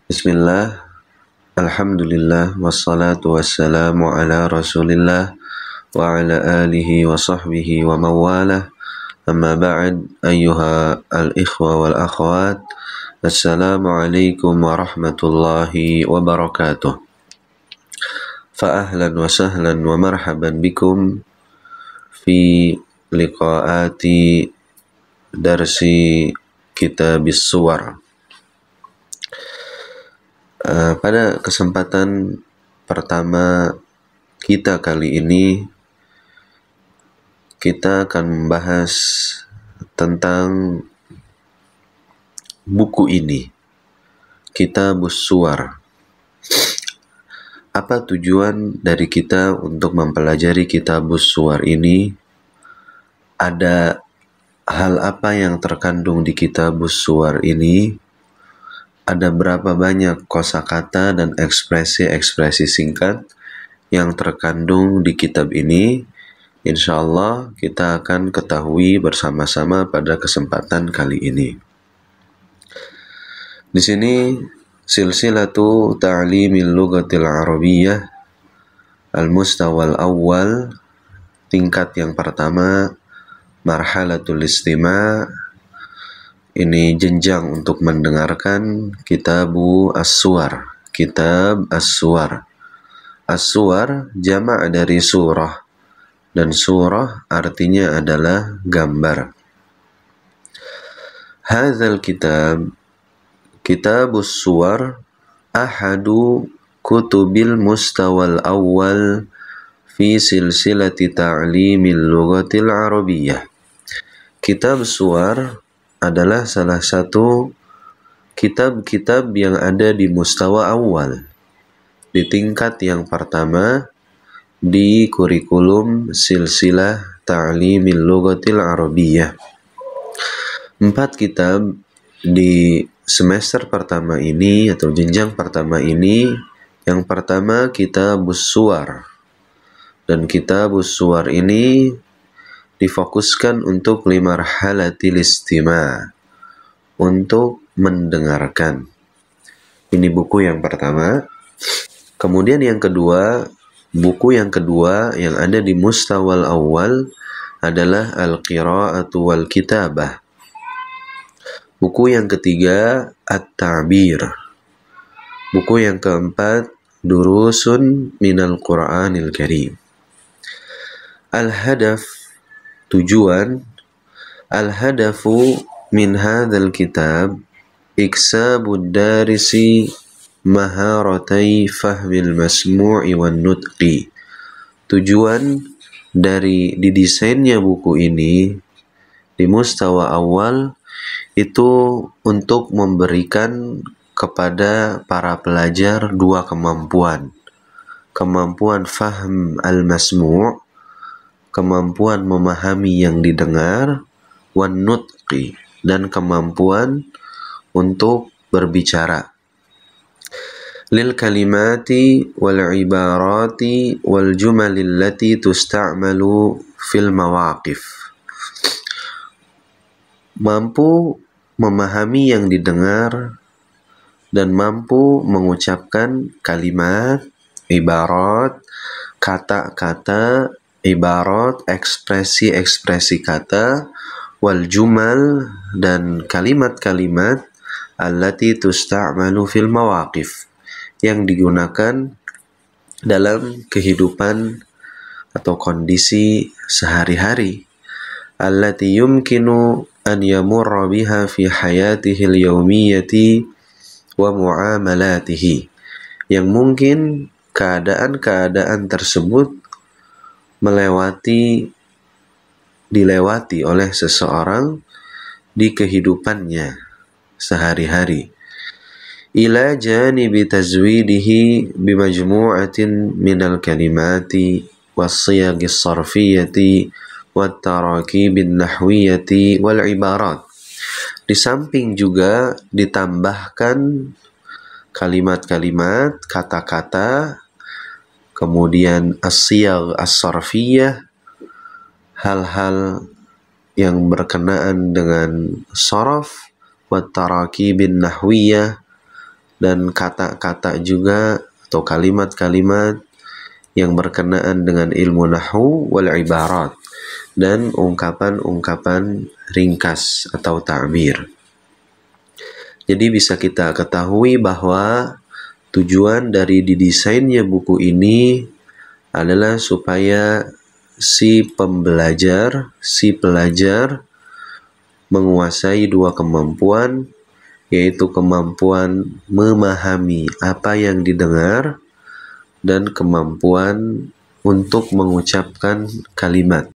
Bismillah, alhamdulillah, wassalatu wassalamu ala rasulillah wa ala alihi wa sahbihi wa mawalah. Amma ba'd, ayyuha al-ikhwa wal akhwat, assalamualaikum warahmatullahi wabarakatuh. Fa ahlan wa sahlan wa marhaban bikum fi liqaati darsi kitabis suwar. Pada kesempatan pertama kita kali ini, kita akan membahas tentang buku ini, Kitabus Suwar. Apa tujuan dari kita untuk mempelajari Kitabus Suwar ini? Ada hal apa yang terkandung di Kitabus Suwar ini? Ada berapa banyak kosakata dan ekspresi-ekspresi singkat yang terkandung di kitab ini? Insya Allah kita akan ketahui bersama-sama pada kesempatan kali ini. Di sini silsilatu ta'limil lughatil arabiyyah al-mustawal awal, tingkat yang pertama, marhalatul istima'. Ini jenjang untuk mendengarkan Kitabu As-Suwar. Kitab As-Suwar. As-Suwar jamak dari surah, dan surah artinya adalah gambar. Hadzal kitab, Kitabus Suwar, ahadu kutubil mustawal awal fi silsilati ta'limil lughatil arabiyyah. Kitab Suwar adalah salah satu kitab-kitab yang ada di mustawa awal, di tingkat yang pertama di kurikulum silsilah ta'limil lughatil arabiyyah. 4 kitab di semester pertama ini atau jenjang pertama ini. Yang pertama Kitabus Suwar, dan Kitabus Suwar ini difokuskan untuk limarhalatil istima', untuk mendengarkan. Ini buku yang pertama. Kemudian yang kedua, buku yang kedua yang ada di mustawal awal adalah al-qira'atu wal kitabah. Buku yang ketiga at-ta'bir. Buku yang keempat durusun minal Qur'anil Karim. Al-hadaf, tujuan, al-hadafu min hadzal kitab iksabud darisi maharatai fahmil masmu'i wan nutqi. Tujuan dari didesainnya buku ini di mustawa awal itu untuk memberikan kepada para pelajar dua kemampuan. Kemampuan fahm al-masmu', kemampuan memahami yang didengar, wan nutqi, dan kemampuan untuk berbicara. Lil kalimati wal ibarati wal jumalil lati tusta'malu fil mawaqif. Mampu memahami yang didengar dan mampu mengucapkan kalimat, ibarat, kata-kata, ibarat, ekspresi-ekspresi kata, wal jumal, dan kalimat-kalimat allati tusta'malu fil mawaqif, yang digunakan dalam kehidupan atau kondisi sehari-hari, allati yumkinu an yamurra biha fi hayatihi al-yawmiyati wa muamalatihi, yang mungkin keadaan-keadaan tersebut dilewati oleh seseorang di kehidupannya sehari-hari. Ila janibi tazwidihi bimajmu'atin minal kalimati was-siyagis sarfiyati wat-tarakibin nahwiyati wal ibarat. Di samping juga ditambahkan kalimat-kalimat, kata-kata, kemudian as-siyag as-sarfiyah, hal-hal yang berkenaan dengan saraf, wat tarakibin nahwiyah, dan kata-kata juga atau kalimat-kalimat yang berkenaan dengan ilmu nahwu wal ibarat dan ungkapan-ungkapan ringkas atau ta'bir. Jadi bisa kita ketahui bahwa tujuan dari didesainnya buku ini adalah supaya si pelajar menguasai dua kemampuan, yaitu kemampuan memahami apa yang didengar dan kemampuan untuk mengucapkan kalimat.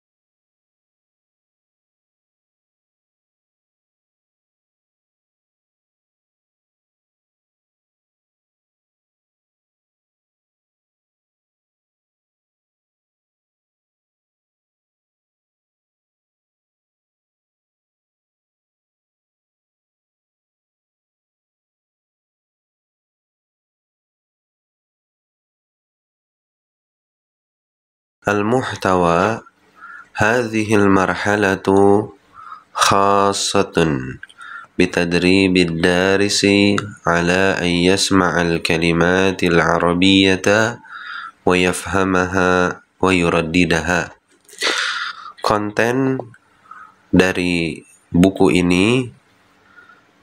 Al-muhtawa hadhihi al-marhalatu khassatun بتدريب الدارس على أن يسمع الكلمات العربية ويفهمها ويرددها. Konten dari buku ini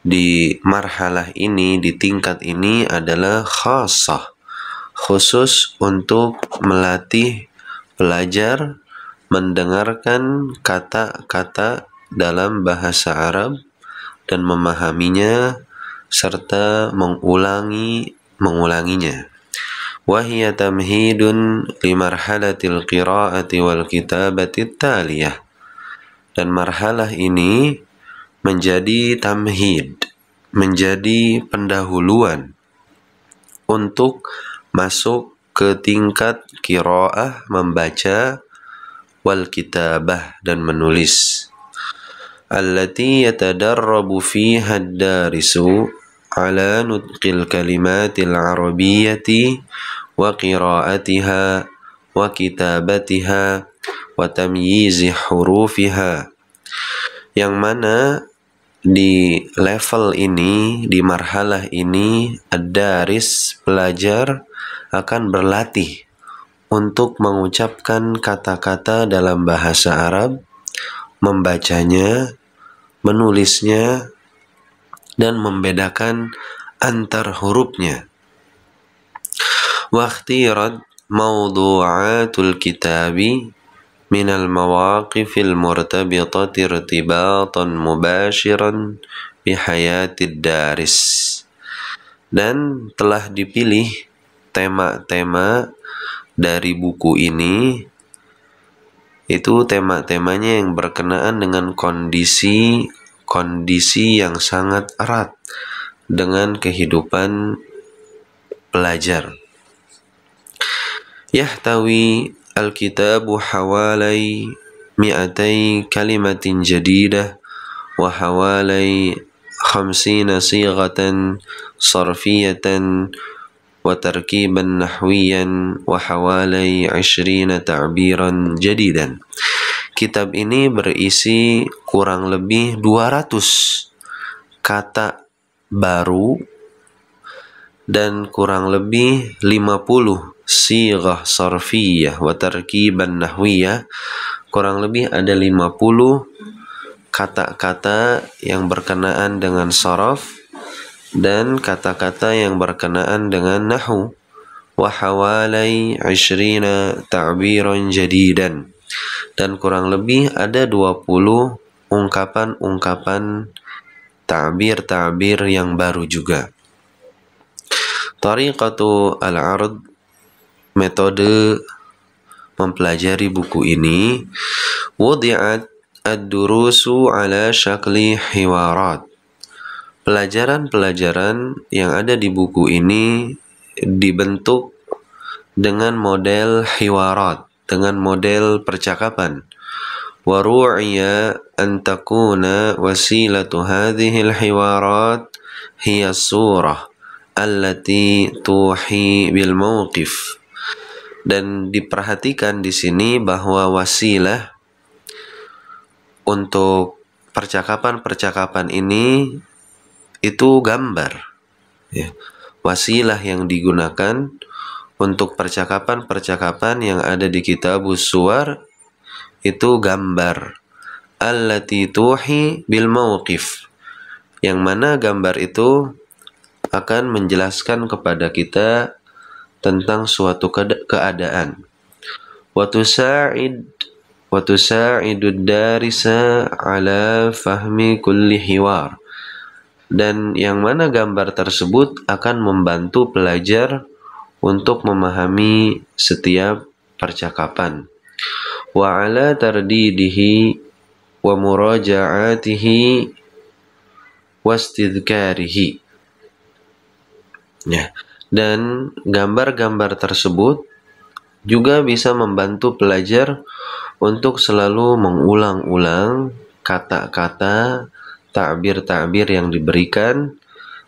di marhalah ini, di tingkat ini adalah khassah, khusus untuk melatih pelajar mendengarkan kata-kata dalam bahasa Arab dan memahaminya serta mengulanginya. Wahia tamhidun limarhalatil qiraati wal kitabati taliyah. Dan marhalah ini menjadi tamhid, menjadi pendahuluan untuk masuk ke tingkat qiraah, membaca, wal kitabah, dan menulis. Allati yatadarrabu fiha ad-darisu ala nutqil kalimatil arabiyyati wa qiraatiha wa kitabatiha wa tamyizi hurufiha. Yang mana di level ini, di marhalah ini, ad-daris, pelajar, akan berlatih untuk mengucapkan kata-kata dalam bahasa Arab, membacanya, menulisnya, dan membedakan antar hurufnya. Wakhtirat mawdu'atul kitabi minal mawaqifil murtabitati irtibatan mubashiran bihayatid daris. Dan telah dipilih tema-tema dari buku ini, itu tema-temanya yang berkenaan dengan kondisi yang sangat erat dengan kehidupan pelajar. Yahtawi al-kitabu hawalai mi'atai kalimatin jadidah wa hawalai 50 sighatan sarfiyatan wa tarkiban nahwiyan wa hawalai 20 ta'biran jadidan. Kitab ini berisi kurang lebih 200 kata baru dan kurang lebih 50 sighah sarfiyah wa tarkiban nahwiyah. Kurang lebih ada 50 kata-kata yang berkenaan dengan saraf dan kata-kata yang berkenaan dengan nahwu. Wa hawalai 20 ta'biran jadidan. Dan kurang lebih ada 20 ungkapan-ungkapan ta'bir yang baru juga. Tariqatu al-ard, metode mempelajari buku ini, wudi'at ad-durusu ala syakli hiwarat. Pelajaran-pelajaran yang ada di buku ini dibentuk dengan model hiwarat, dengan model percakapan. Wa ru'iya an takuna wasilatu hadhihi al-hiwarat hiya surah allati tuhi bil mawqif. Dan diperhatikan di sini bahwa wasilah untuk percakapan-percakapan ini itu gambar, ya. wasilah yang digunakan untuk percakapan-percakapan yang ada di Kitabus Suwar itu gambar. Allati tuhi bil mauqif, yang mana gambar itu akan menjelaskan kepada kita tentang suatu keadaan. Wa tusa'idud darisa ala fahmi kulli hiwar, dan yang mana gambar tersebut akan membantu pelajar untuk memahami setiap percakapan. Wa ala tardidihi wa muraja'atihi wastidhkarihi. Ya, dan gambar-gambar tersebut juga bisa membantu pelajar untuk selalu mengulang-ulang kata-kata, ta'bir-ta'bir yang diberikan,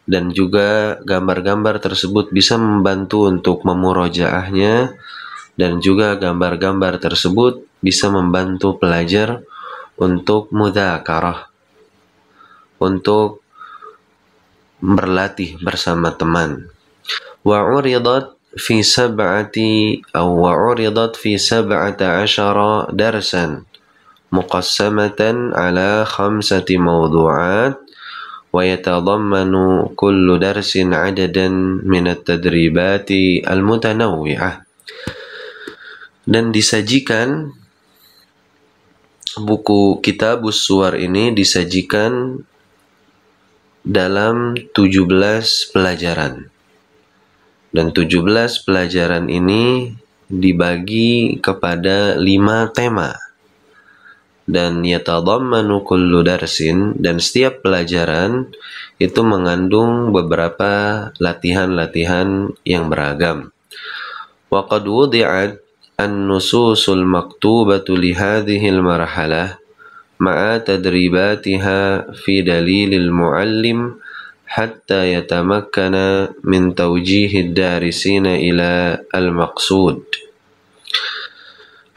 dan juga gambar-gambar tersebut bisa membantu untuk memurajaahnya, dan juga gambar-gambar tersebut bisa membantu pelajar untuk mudzakarah, untuk berlatih bersama teman. Wa uridat fi sab'ati ashara darsan muqassamatan ala 5 mawdu'at wa yatadammanu kullu darsin 'adadan min at-tadribati al-mutanawwi'ah. Dan disajikan buku Kitabus Suwar ini disajikan dalam 17 pelajaran. Dan 17 pelajaran ini dibagi kepada 5 tema. Dan yatadammanu kullu darsin, dan setiap pelajaran itu mengandung beberapa latihan-latihan yang beragam. Wa qad wudi'at an-nususul maktubatu li hadhil marhalah ma'a tadribatiha fi dalilil muallim hatta yatamakkana min tawjihid darisina ila al-maqsud.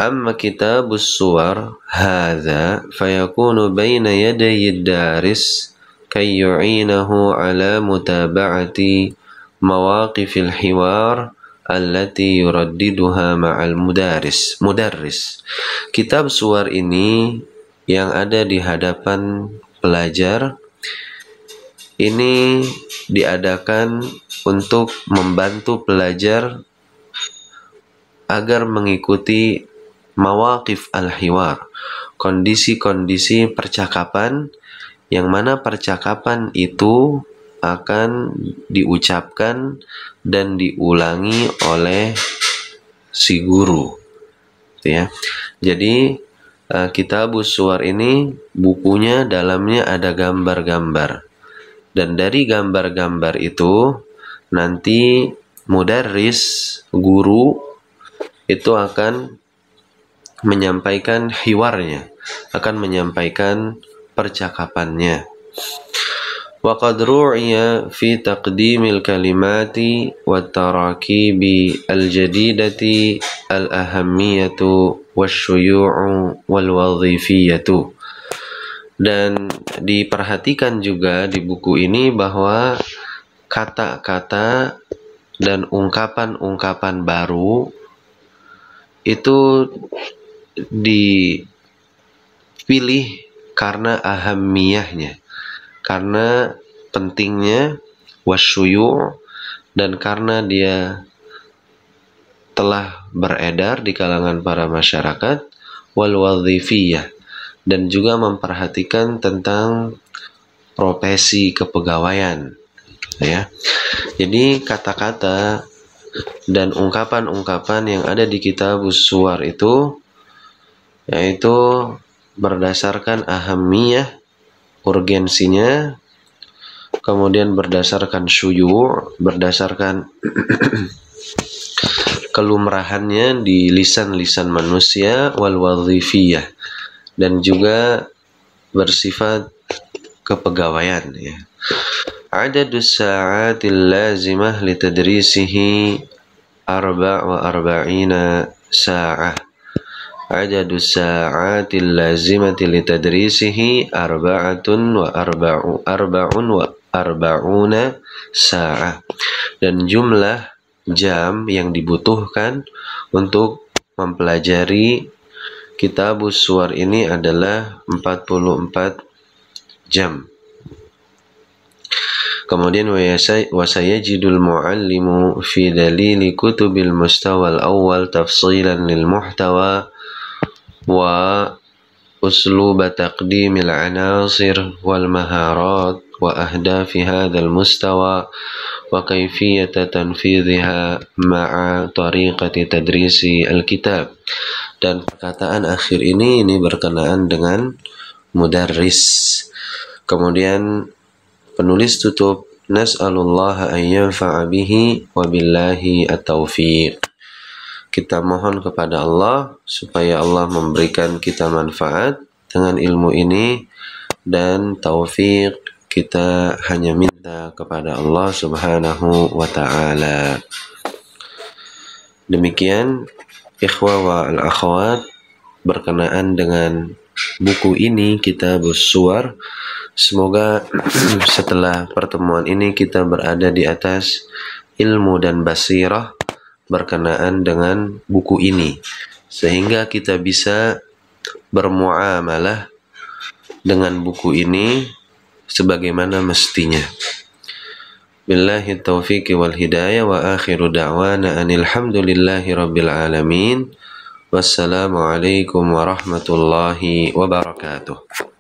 Amma Kitabus Suwar hadha fayakunu baina yadayi daris kay yu'inahu ala mutaba'ati mawaqifil hiwar allati yuraddiduha ma'al mudarris. Kitab Suwar ini yang ada di hadapan pelajar ini diadakan untuk membantu pelajar agar mengikuti mawaqif al-hiwar, kondisi-kondisi percakapan, yang mana percakapan itu akan diucapkan dan diulangi oleh si guru, ya. Jadi Kitabus Suwar ini bukunya dalamnya ada gambar-gambar, dan dari gambar-gambar itu nanti mudarris, guru, itu akan menyampaikan hiwarnya, akan menyampaikan percakapannya. Wa qad ru'iya fi taqdimil kalimati wat tarakibi al-jadidati al-ahammiyatu wasyuyu'u wal wadhifiyatu. Dan diperhatikan juga di buku ini bahwa kata-kata dan ungkapan-ungkapan baru itu dipilih karena ahammiyahnya, karena pentingnya, wasyuyu', dan karena dia telah beredar di kalangan para masyarakat, wal wadhifiyah, dan juga memperhatikan tentang profesi kepegawaian, ya. Jadi kata-kata dan ungkapan-ungkapan yang ada di Kitabus Suwar itu yaitu berdasarkan ahammiyah, urgensinya, kemudian berdasarkan syuyu', berdasarkan kelumrahannya di lisan-lisan manusia, wal wadhifiyah, dan juga bersifat kepegawaian, ya. Adadus sa'atil lazimah li tadrisihi 44 sa'ah. Adadus sa'atil lazimati li tadrisihi 44 arba'una sa'ah. Dan jumlah jam yang dibutuhkan untuk mempelajari Kitabus Suwar ini adalah 44 jam. Kemudian wasayajidul muallimu fi dalili kutubil mustawal awal tafsilan lil muhtawa wa uslub taqdimil anasir wal maharat wa ahdafi hadzal mustawa wa kayfiyata tanfidhiha ma'a tariqati tadrisi al-kitab. Dan perkataan akhir ini berkenaan dengan mudarris. Kemudian penulis tutup, nas'alullaha an yanfa'a bihi wa billahi at-taufiq. Kita mohon kepada Allah supaya Allah memberikan kita manfaat dengan ilmu ini, dan taufik kita hanya minta kepada Allah Subhanahu wa ta'ala. Demikian ikhwah wa al-akhwat berkenaan dengan buku ini, Kitabus Suwar. Semoga setelah pertemuan ini kita berada di atas ilmu dan basirah berkenaan dengan buku ini, sehingga kita bisa bermuamalah dengan buku ini sebagaimana mestinya. Billahi taufiq wal hidayah wa akhiru da'wana anil hamdulillahi rabbil alamin. Wassalamualaikum warahmatullahi wabarakatuh.